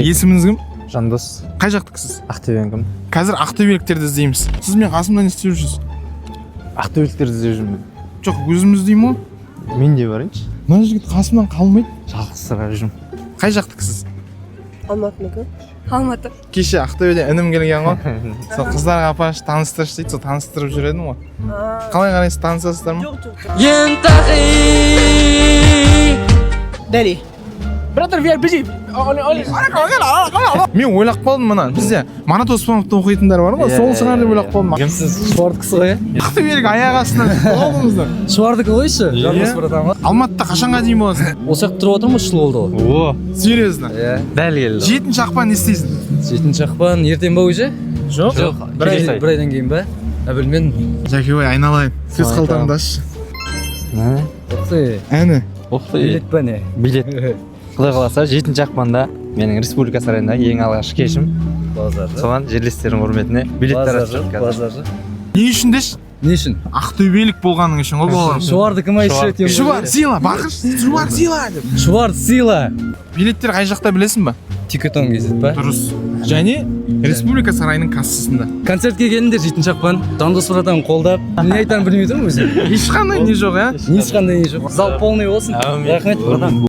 Есіміңіз кім? Жандос. Қай жақтыксыз? Ақтөбенкім. Қазір ақтөбеліктерді іздейміз. Сіз мен қасымда не істеп жүрсіз? Ақтөбеліктерді іздеп жүрмін. Жоқ, өзіміз іздеймін ғой. Мен де барайыншы. Мына жігіт қасымнан қалмайды. Жалғызсырап жүрмін. Қай жақтыксыз? Алматыныкі. Алматы. Кеше Ақтөбеден інім келген ғой. Сол қыздарға апаш таныстыршы дейді, сол таныстырып жүр едім ғой. Қалай қарайсыз, танысасыздар ма? Дәли. Brother, we are busy. Мен ойлап қалдым мына, бізде Манат Оспановты оқитындар бар ғой, сол шығар деп ойлап қалдым. Кімсіз? Швардкысы ғой, Ақтөбелік аяқ астынан қалдыңыздар. Швардыкі қойшы. Жандос братан ғой. Алматыда қашанға дейін боласың? Осы жақта тұрып отырмыз, жыл болды ғой. О, Серьезно? дәл келді. 7-ші ақпан не істейсің? 7-ші ақпан ертең ба уже? Жоқ. Бір айдан кейін ба? Білмедім. Жәке ой, айналайын. Сөз қалтамды ашшы. Оқты. Әні. Билет па не? Билет. Құдай қаласа 7-ші ақпанда менің республика сарайындағы ең алғашқы кешім. Базар. Соған жерлестердің құрметіне билет таратып жатыр. Базар. Не үшін деші? Не үшін? Ақтөбелік болғаның үшін ғой балам. Швардыкі ма еще? Шуар сила, бақыш, шуар сила деп. Швард сила. Билеттер қай жақта білесің ба? Тикетон кезет па? Дұрыс. Және республика сарайының кассасында. Концертке келіңдер 7-ші ақпан. Жандос братан қолдап. Не айтарын білмей тұрмын өзім. Ешқандай не жоқ, иә? Ешқандай не жоқ. Зал полный болсын. Рахмет. Рахмет.